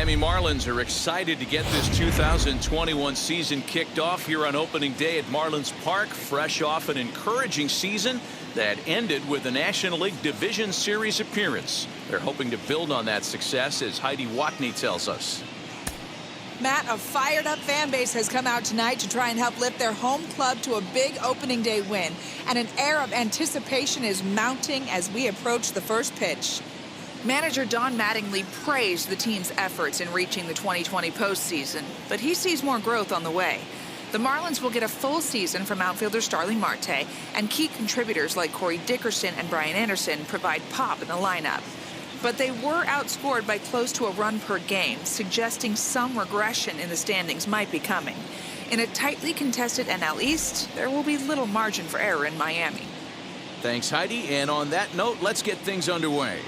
Miami Marlins are excited to get this 2021 season kicked off here on opening day at Marlins Park, fresh off an encouraging season that ended with a National League Division Series appearance. They're hoping to build on that success, as Heidi Watney tells us. Matt, a fired-up fan base has come out tonight to try and help lift their home club to a big opening day win. And an air of anticipation is mounting as we approach the first pitch. Manager Don Mattingly praised the team's efforts in reaching the 2020 postseason, but he sees more growth on the way. The Marlins will get a full season from outfielder Starling Martin, and key contributors like Corey Dickerson and Brian Anderson provide pop in the lineup. But they were outscored by close to a run per game, suggesting some regression in the standings might be coming. In a tightly contested NL East, there will be little margin for error in Miami. Thanks, Heidi. And on that note, let's get things underway.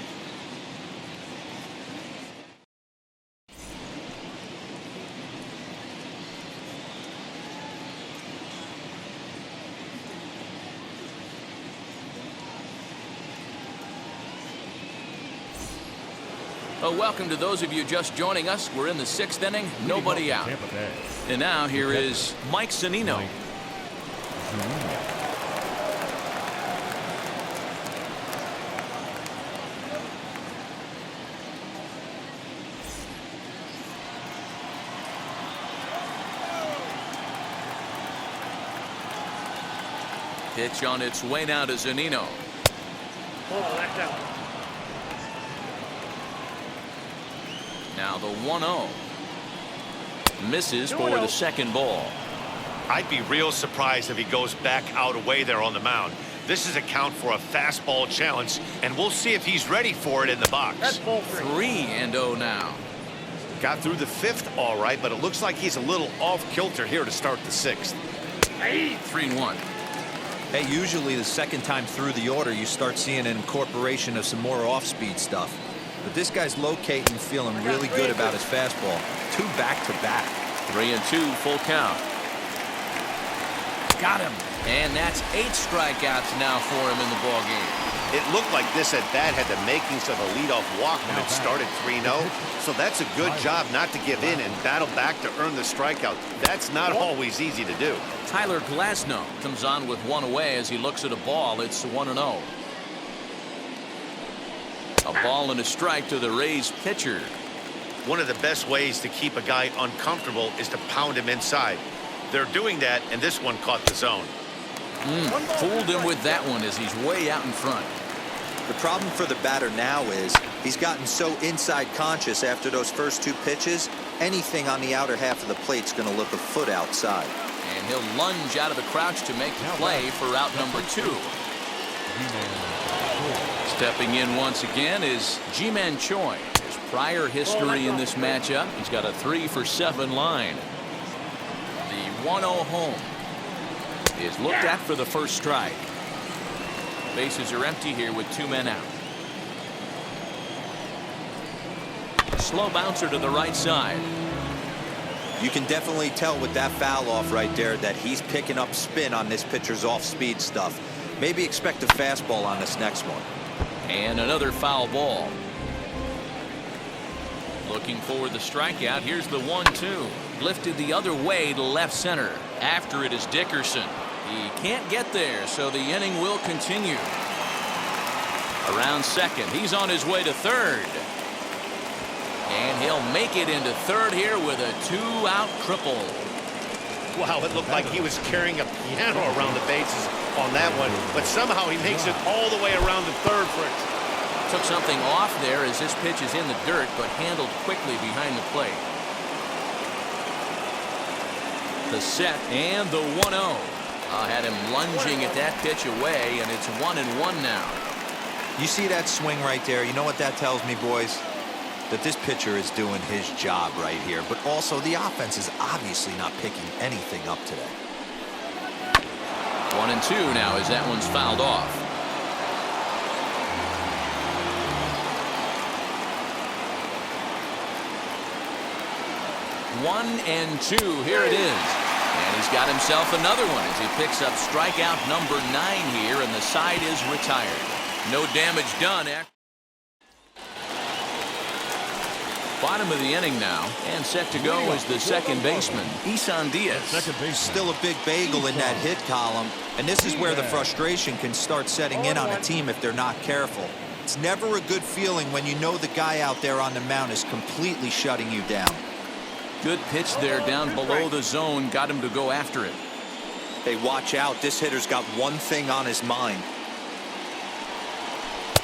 Welcome to those of you just joining us. We're in the 6th inning, nobody out. And now here is Mike Zunino. Pitch on its way now to Zunino. Now the 1-0. Misses for the second ball. I'd be real surprised if he goes back out away there on the mound. This is a count for a fastball challenge, and we'll see if he's ready for it in the box. 3-0 now. Got through the 5th all right, but it looks like he's a little off kilter here to start the 6th. 3-1. Hey, usually the second time through the order you start seeing an incorporation of some more off-speed stuff. But this guy's locating, feeling really good about his fastball. 2 back-to-back. 3-2, full count. Got him. And that's 8 strikeouts now for him in the ballgame. It looked like this at-bat had the makings of a leadoff walk when it started 3-0. So that's a good job not to give in and battle back to earn the strikeout. That's not always easy to do. Tyler Glasgow comes on with 1 away as he looks at a ball. It's 1-0. A ball and a strike to the Rays pitcher. One of the best ways to keep a guy uncomfortable is to pound him inside. They're doing that, and this one caught the zone. Fooled him with that one as he's way out in front. The problem for the batter now is he's gotten so inside conscious after those first 2 pitches, anything on the outer half of the plate's going to look a foot outside. And he'll lunge out of the crouch to make the play for out number 2. Stepping in once again is Ji-Man Choi. His prior history in this matchup, he's got a 3-for-7 line. The 1-0 home is looked at for the first strike. Bases are empty here with 2 men out. Slow bouncer to the right side. You can definitely tell with that foul off right there that he's picking up spin on this pitcher's off-speed stuff. Maybe expect a fastball on this next one. And another foul ball. Looking for the strikeout. Here's the 1-2. Lifted the other way to left center. After it is Dickerson. He can't get there, so the inning will continue. Around second. He's on his way to third. And he'll make it into third here with a 2-out triple. Wow, it looked like he was carrying a piano around the bases on that one, but somehow he makes it all the way around to third for it. Took something off there as this pitch is in the dirt, but handled quickly behind the plate. The set and the 1-0. Had him lunging at that pitch away, and it's 1-1 now. You see that swing right there? You know what that tells me, boys? That this pitcher is doing his job right here, but also the offense is obviously not picking anything up today. 1-2 now as that one's fouled off. One and 2. Here it is. And he's got himself another one as he picks up strikeout number 9 here, and the side is retired. No damage done. Bottom of the inning now, and set to go is the second baseman, Isan Diaz. Still a big bagel in that hit column, and this is where the frustration can start setting in on a team if they're not careful. It's never a good feeling when you know the guy out there on the mound is completely shutting you down. Good pitch there down below the zone, got him to go after it. Hey, watch out. This hitter's got one thing on his mind.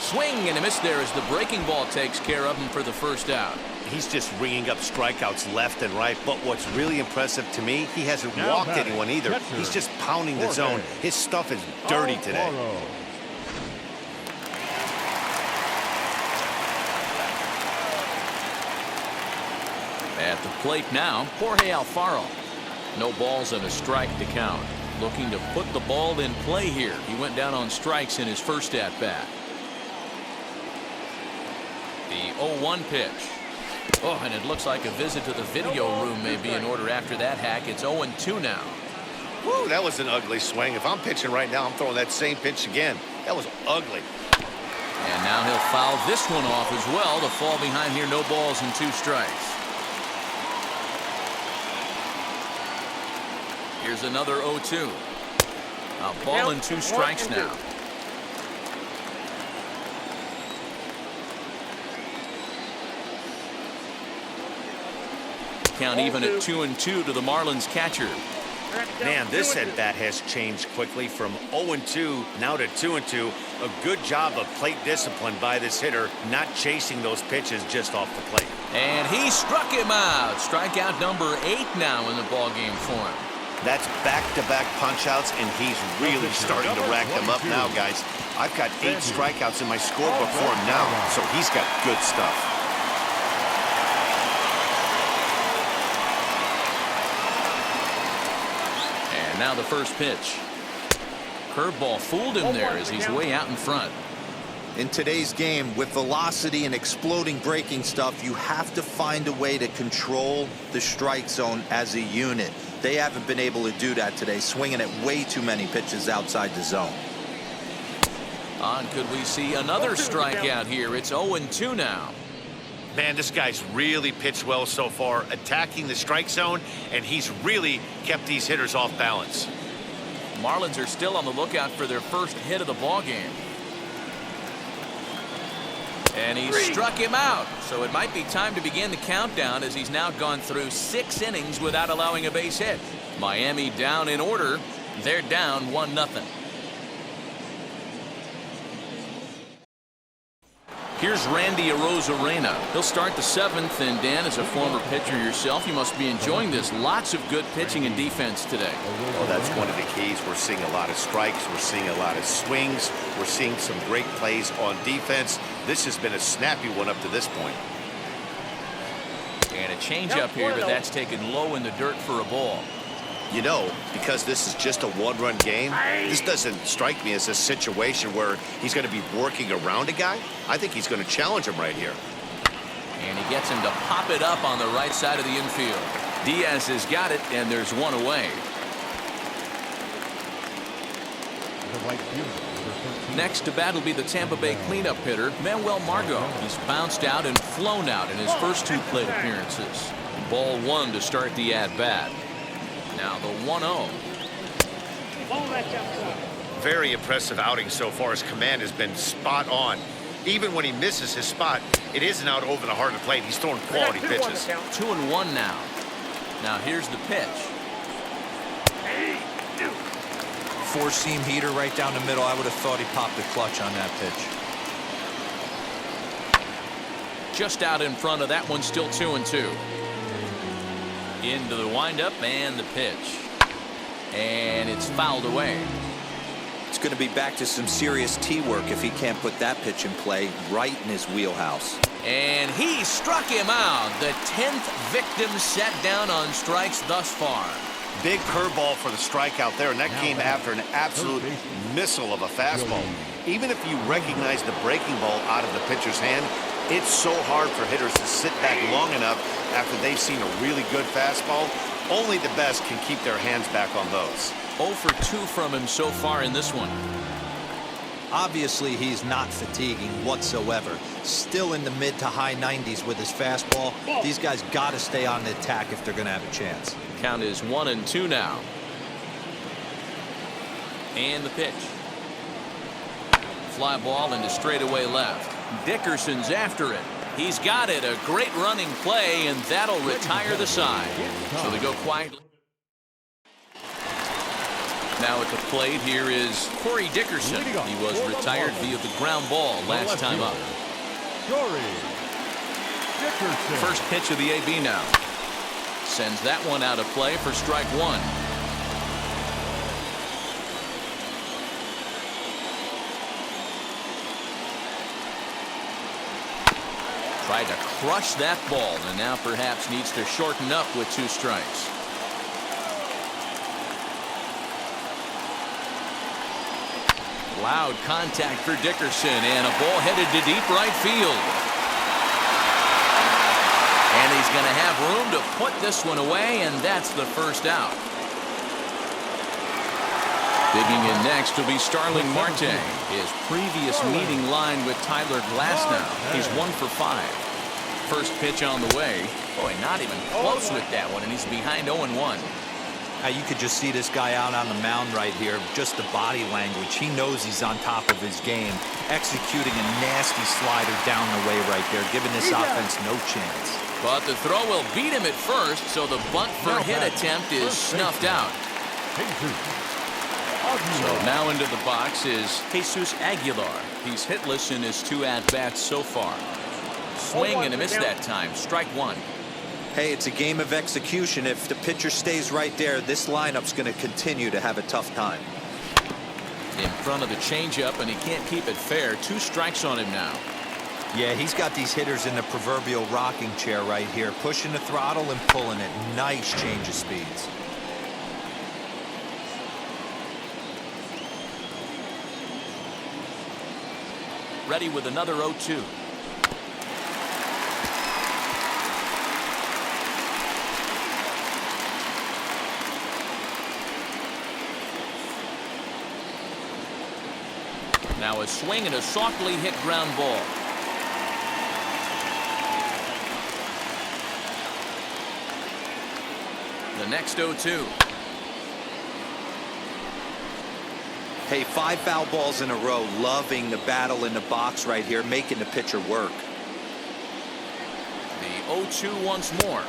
Swing and a miss there as the breaking ball takes care of him for the first out. He's just ringing up strikeouts left and right, but what's really impressive to me, he hasn't walked anyone either. He's just pounding the zone. His stuff is dirty today. At the plate now, Jorge Alfaro. No balls and a strike to count. Looking to put the ball in play here. He went down on strikes in his first at-bat. The 0-1 pitch. Oh, and it looks like a visit to the video room may be in order after that hack. It's 0-2 now. Woo, that was an ugly swing. If I'm pitching right now, I'm throwing that same pitch again. That was ugly. And now he'll foul this one off as well to fall behind here. No balls and 2 strikes. Here's another 0-2. A ball and 2 strikes now. Count even at 2-2 to the Marlins catcher. Man, this at bat has changed quickly from 0-2 now to 2-2. A good job of plate discipline by this hitter, not chasing those pitches just off the plate. And he struck him out. Strikeout number 8 now in the ballgame for him. That's back-to-back punch-outs, and he's really starting to rack them up now, guys. I've got 8 strikeouts in my scorebook for him now, so he's got good stuff. And now the first pitch. Curveball fooled him there as he's way out in front. In today's game, with velocity and exploding breaking stuff, you have to find a way to control the strike zone as a unit. They haven't been able to do that today, swinging at way too many pitches outside the zone. Could we see another strikeout here? It's 0-2 now. Man, this guy's really pitched well so far, attacking the strike zone, and he's really kept these hitters off balance. Marlins are still on the lookout for their first hit of the ballgame. And he struck him out, so it might be time to begin the countdown as he's now gone through 6 innings without allowing a base hit. Miami down in order. They're down 1-0. Here's Randy Arozarena. He'll start the 7th, and Dan, as a former pitcher yourself, you must be enjoying this. Lots of good pitching and defense today. Well, that's one of the keys. We're seeing a lot of strikes. We're seeing a lot of swings. We're seeing some great plays on defense. This has been a snappy one up to this point. And a changeup here, but that's taken low in the dirt for a ball. You know, because this is just a 1-run game, this doesn't strike me as a situation where he's going to be working around a guy. I think he's going to challenge him right here. And he gets him to pop it up on the right side of the infield. Diaz has got it, and there's one away. Next to bat will be the Tampa Bay cleanup hitter, Manuel Margot. He's bounced out and flown out in his first 2 plate appearances. Ball 1 to start the at-bat. Now the 1-0. Very impressive outing so far. His command has been spot on. Even when he misses his spot, it isn't out over the heart of the plate. He's throwing quality pitches. 2-1 now. Now here's the pitch. 4-seam heater right down the middle. I would have thought he popped the clutch on that pitch. Just out in front of that one, still 2-2. Into the windup and the pitch. And it's fouled away. It's going to be back to some serious tee work if he can't put that pitch in play right in his wheelhouse. And he struck him out. The 10th victim set down on strikes thus far. Big curveball for the strikeout there, and that came after an absolute missile of a fastball. Even if you recognize the breaking ball out of the pitcher's hand, it's so hard for hitters to sit back long enough after they've seen a really good fastball. Only the best can keep their hands back on those. 0 for 2 from him so far in this one. Obviously, he's not fatiguing whatsoever. Still in the mid to high 90s with his fastball. These guys got to stay on the attack if they're going to have a chance. Count is 1-2 now. And the pitch. Fly ball into straightaway left. Dickerson's after it. He's got it. A great running play, and that'll retire the side. So they go quietly. Now at the plate, here is Corey Dickerson. He was retired via the ground ball last time up. First pitch of the AB now. Sends that one out of play for strike one. Tried to crush that ball, and now perhaps needs to shorten up with 2 strikes. Loud contact for Dickerson, and a ball headed to deep right field. And he's going to have room to put this one away, and that's the first out. Digging in next will be Starling Martin. His previous meeting line with Tyler Glasgow. He's 1 for 5. First pitch on the way. Boy, not even close with that one, and he's behind 0-1. You could just see this guy out on the mound right here. Just the body language. He knows he's on top of his game. Executing a nasty slider down the way right there, giving this offense no chance. But the throw will beat him at first, so the bunt for hit attempt is snuffed out. So now into the box is Jesus Aguilar. He's hitless in his 2 at-bats so far. Swing and a miss that time. Strike one. Hey, it's a game of execution. If the pitcher stays right there, this lineup's going to continue to have a tough time. In front of the changeup, and he can't keep it fair. 2 strikes on him now. Yeah, he's got these hitters in the proverbial rocking chair right here, pushing the throttle and pulling it. Nice change of speeds. Ready with another 0-2. Now a swing and a softly hit ground ball. The next 0-2. Hey, 5 foul balls in a row. Loving the battle in the box right here, making the pitcher work. The 0-2 once more.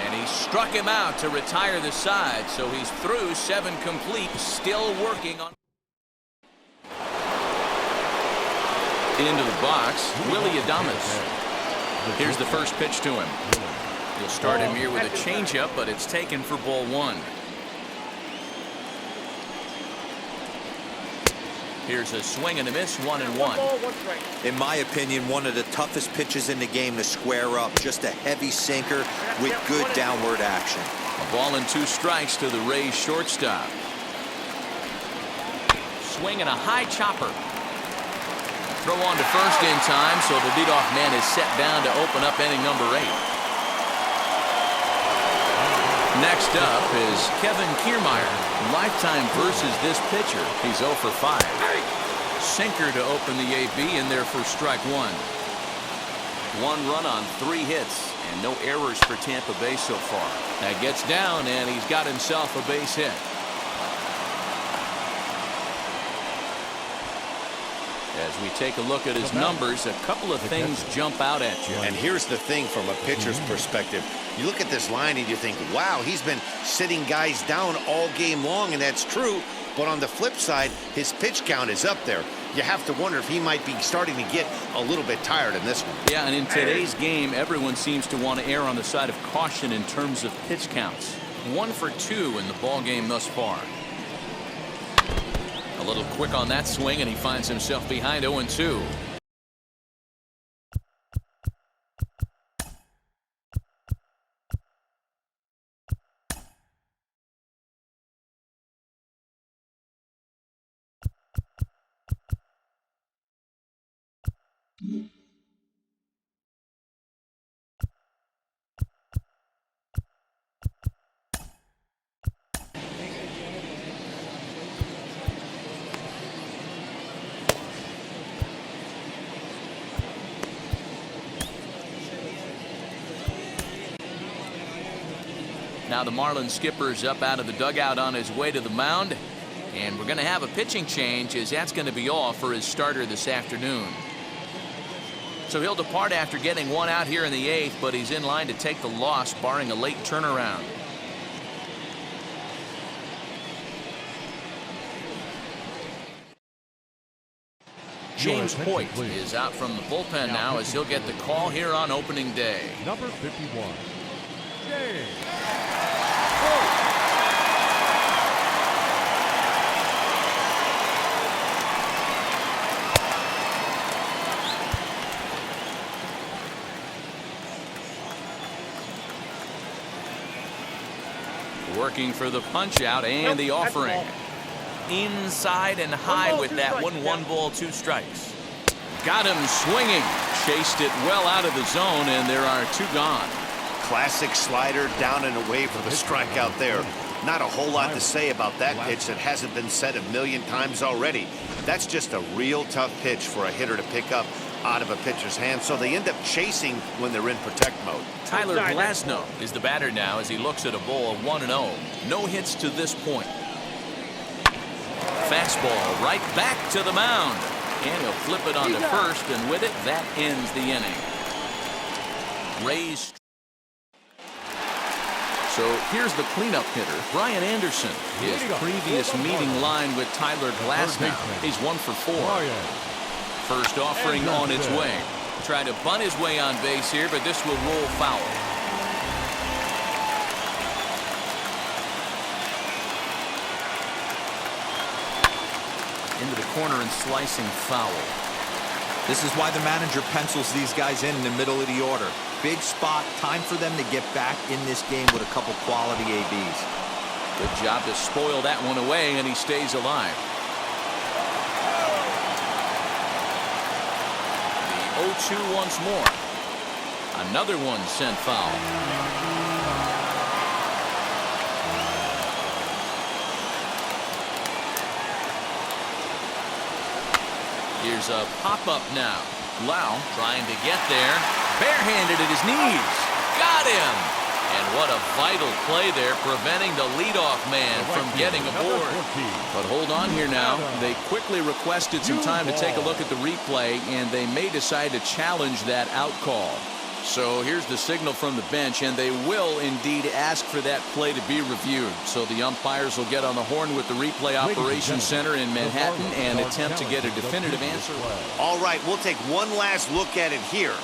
And he struck him out to retire the side. So he's through 7 complete. Still working on. Into the box, Willie Adames. Here's the first pitch to him. He'll start him here with a changeup, but it's taken for ball 1. Here's a swing and a miss, 1-1. In my opinion, one of the toughest pitches in the game to square up. Just a heavy sinker with good downward action. A ball and 2 strikes to the Rays shortstop. Swing and a high chopper. Throw on to first in time, so the leadoff man is set down to open up inning number 8. Next up is Kevin Kiermeier. Lifetime versus this pitcher. He's 0 for 5. Sinker to open the AB, in there for strike 1. 1 run on 3 hits, and no errors for Tampa Bay so far. That gets down, and he's got himself a base hit. As we take a look at his numbers, a couple of things jump out at you. And here's the thing from a pitcher's perspective. You look at this line and you think, wow, he's been sitting guys down all game long, and that's true. But on the flip side, his pitch count is up there. You have to wonder if he might be starting to get a little bit tired in this one. Yeah, and in today's game, everyone seems to want to err on the side of caution in terms of pitch counts. 1 for 2 in the ball game thus far. A little quick on that swing, and he finds himself behind 0-2. Now the Marlins skipper's up out of the dugout on his way to the mound. And we're going to have a pitching change, as that's going to be all for his starter this afternoon. So he'll depart after getting one out here in the 8th, but he's in line to take the loss, barring a late turnaround. James Hoyt is out from the bullpen now, as he'll get the call here on opening day. Number 51, James. Working for the punch out and the offering. Inside and high with that one. 1 ball, 2 strikes. Got him swinging. Chased it well out of the zone, and there are 2 gone. Classic slider down and away for the strikeout there. Not a whole lot to say about that pitch that hasn't been said a million times already. That's just a real tough pitch for a hitter to pick up out of a pitcher's hand, so they end up chasing when they're in protect mode. Tyler Glasgow is the batter now, as he looks at a ball of 1-0. No hits to this point. Fastball right back to the mound, and he'll flip it onto first, and with it, that ends the inning. Raised. So here's the cleanup hitter, Brian Anderson. His previous meeting line with Tyler Glasgow. He's 1 for 4. First offering on its way. Tried to bunt his way on base here, but this will roll foul. Into the corner and slicing foul. This is why the manager pencils these guys in the middle of the order. Big spot, time for them to get back in this game with a couple quality ABs. Good job to spoil that one away, and he stays alive. The 0-2 once more. Another one sent foul. Here's a pop-up now. Lau trying to get there. Barehanded at his knees. Got him! And what a vital play there, preventing the leadoff man from getting aboard. But hold on here now. They quickly requested some time to take a look at the replay, and they may decide to challenge that out call. So here's the signal from the bench, and they will indeed ask for that play to be reviewed. So the umpires will get on the horn with the replay operations center in Manhattan and attempt to get a definitive answer. All right, we'll take one last look at it here.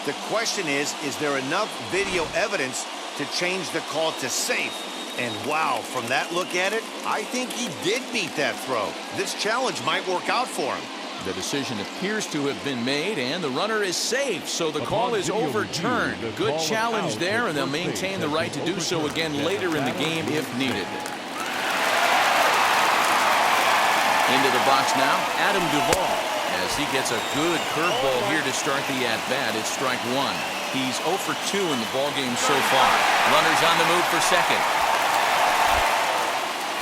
The question is there enough video evidence to change the call to safe? And wow, from that look at it, I think he did beat that throw. This challenge might work out for him. The decision appears to have been made, and the runner is safe, so the call is overturned. Good challenge there, and they'll maintain the right to do so again later in the game if needed. Into the box now, Adam Duvall, as he gets a good curveball here to start the at-bat. It's strike 1. He's 0 for 2 in the ballgame so far. Runners on the move for second.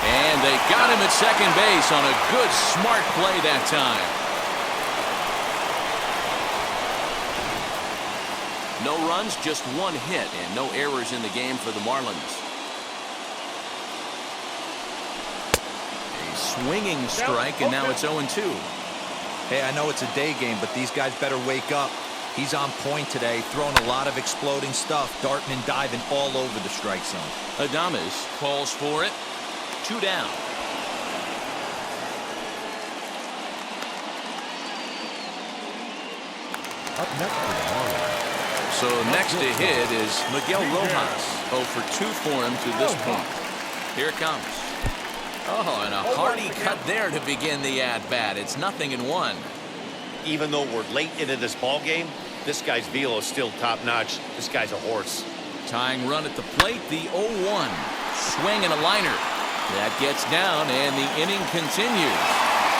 And they got him at second base on a good, smart play that time. No runs, just 1 hit, and no errors in the game for the Marlins. A swinging strike, and now it's 0-2. Hey, I know it's a day game, but these guys better wake up. He's on point today, throwing a lot of exploding stuff, darting and diving all over the strike zone. Adames calls for it. 2 down. Up next for the Marlins. So next to hit is Miguel Rojas. 0 for 2 for him to this point. Here it comes. Oh, and a hearty cut there to begin the at-bat. It's 0-1. Even though we're late into this ball game, this guy's velo is still top-notch. This guy's a horse. Tying run at the plate, the 0-1. Swing and a liner. That gets down, and the inning continues.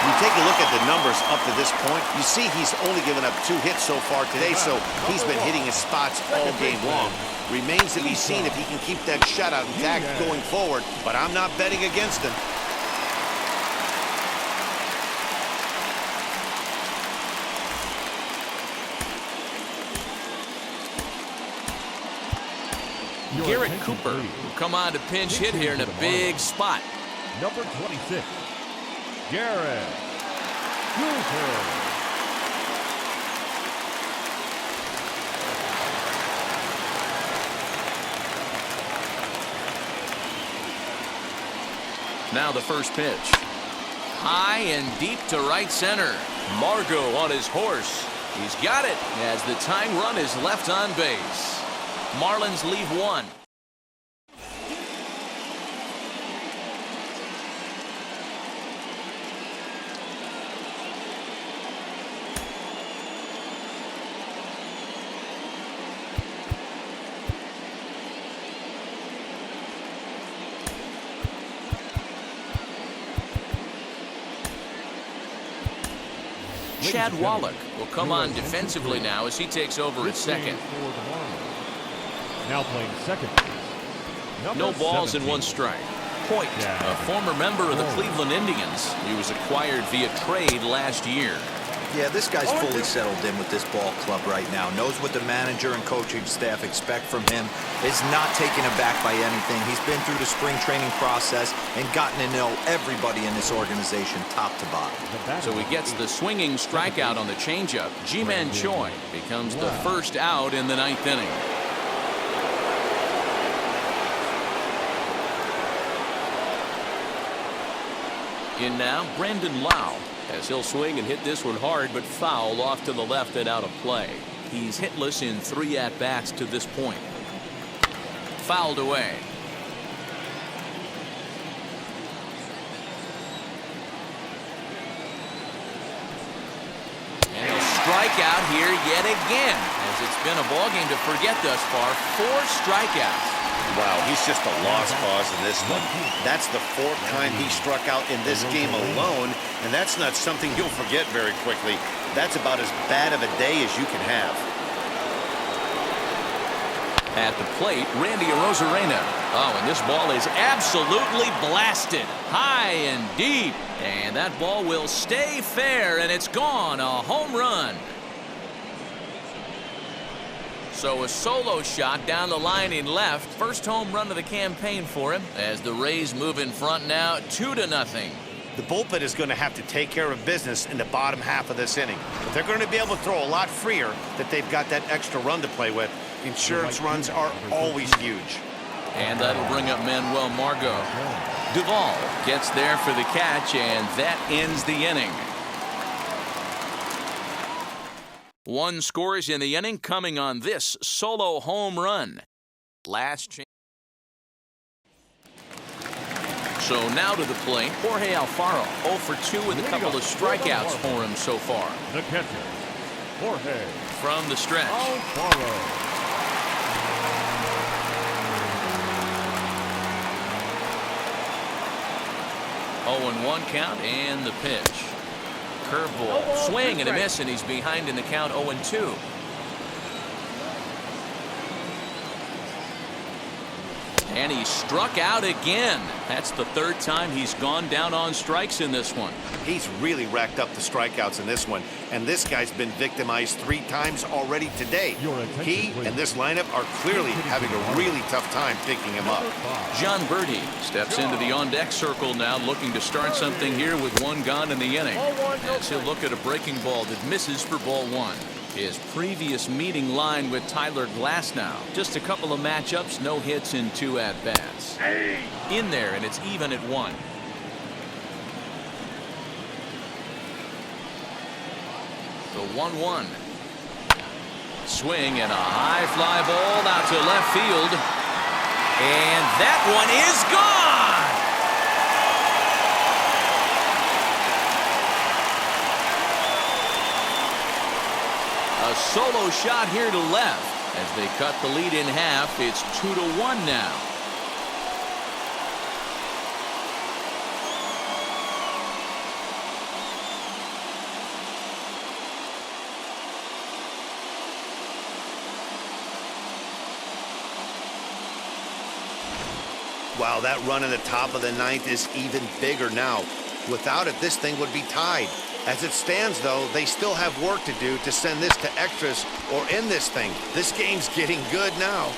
You take a look at the numbers up to this point, you see he's only given up 2 hits so far today, so he's been hitting his spots all game long. Remains to be seen if he can keep that shutout intact going forward, but I'm not betting against him. Garrett Cooper will come on to pinch hit here in a big spot. Number 26, Garrett Cooper. Now the first pitch. High and deep to right center. Margot on his horse. He's got it as the tying run is left on base. Marlins leave one. Chad Wallach will come on defensively now as he takes over at second. Now playing second. No balls and 1 strike. Point, a former member of the Cleveland Indians. He was acquired via trade last year. Yeah, this guy's fully settled in with this ball club right now. Knows what the manager and coaching staff expect from him. Is not taken aback by anything. He's been through the spring training process and gotten to know everybody in this organization top to bottom. So he gets the swinging strikeout on the changeup. Ji-Man Choi becomes the first out in the 9th inning. In now, Brandon Lau, as he'll swing and hit this one hard, but foul off to the left and out of play. He's hitless in 3 at-bats to this point. Fouled away. And he'll strike out here yet again, as it's been a ballgame to forget thus far. 4 strikeouts. Wow, he's just a lost cause in this one. That's the 4th time he struck out in this game alone, and that's not something you'll forget very quickly. That's about as bad of a day as you can have. At the plate, Randy Arozarena. Oh, and this ball is absolutely blasted. High and deep. And that ball will stay fair, and it's gone. A home run. So a solo shot down the line in left. First home run of the campaign for him as the Rays move in front now 2-0. The bullpen is going to have to take care of business in the bottom half of this inning. But they're going to be able to throw a lot freer that they've got that extra run to play with. Insurance runs are always huge. And that'll bring up Manuel Margot. Duvall gets there for the catch, and that ends the inning. 1 scores in the inning coming on this solo home run. Last chance. So now to the plate, Jorge Alfaro, 0 for 2 with a couple of strikeouts for him so far. The catcher, Jorge. From the stretch. Alfaro. 0-1 count and the pitch. Curveball, swing and a miss, and he's behind in the count 0-2. And he struck out again. That's the 3rd time he's gone down on strikes in this one. He's really racked up the strikeouts in this one, and this guy's been victimized 3 times already today. He and this lineup are clearly having a really tough time picking him up. John Birdie steps into the on-deck circle now, looking to start something here with 1 gone in the inning. As he'll look at a breaking ball that misses for ball 1. His previous meeting line with Tyler Glasgow. Just a couple of matchups, no hits in 2 at-bats. In there, and it's even at 1. The 1-1. Swing and a high fly ball out to left field. And that one is gone! A solo shot here to left. As they cut the lead in half, it's 2-1 now. Wow, that run in the top of the 9th is even bigger now. Without it, this thing would be tied. As it stands, though, they still have work to do to send this to extras or end this thing. This game's getting good now.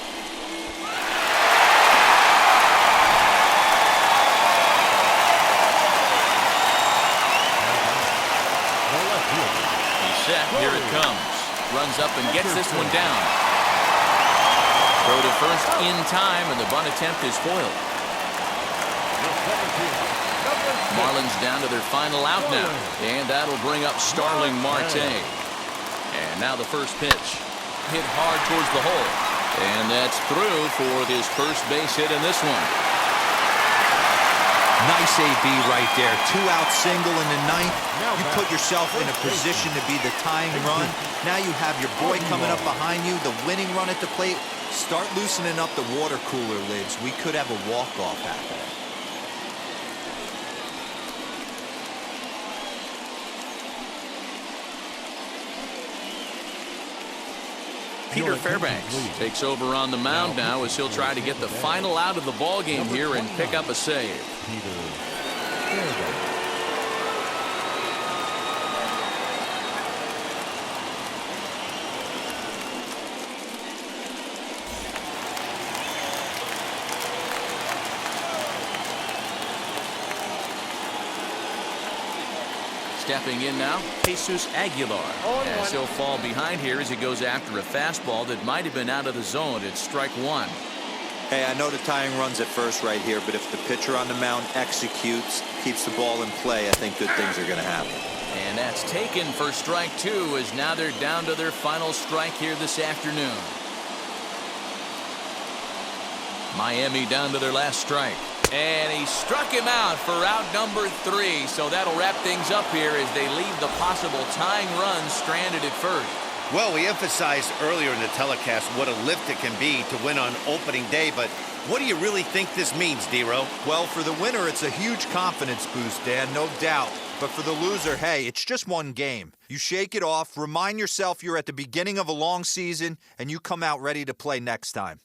runs up and gets this one down. Throw to first in time, and the bunt attempt is foiled. Marlins down to their final out now, and that'll bring up Starling Martin. And now the first pitch. Hit hard towards the hole. And that's through for his first base hit in this one. Nice AB right there. 2-out single in the ninth. You put yourself in a position to be the tying run. Now you have your boy coming up behind you, the winning run at the plate. Start loosening up the water cooler lids. We could have a walk-off happen. Peter Fairbanks takes over on the mound now as he'll try to get the final out of the ball game here and pick up a save. Stepping in now, Jesus Aguilar, as he'll fall behind here as he goes after a fastball that might have been out of the zone. It's strike one. Hey, I know the tying run's at first right here, but if the pitcher on the mound executes, keeps the ball in play, I think good things are going to happen. And that's taken for strike two, as now they're down to their final strike here this afternoon. Miami down to their last strike. And he struck him out for out number 3. So that'll wrap things up here as they leave the possible tying run stranded at first. Well, we emphasized earlier in the telecast what a lift it can be to win on opening day, but what do you really think this means, D-Row? Well, for the winner, it's a huge confidence boost, Dan, no doubt. But for the loser, hey, it's just one game. You shake it off, remind yourself you're at the beginning of a long season, and you come out ready to play next time.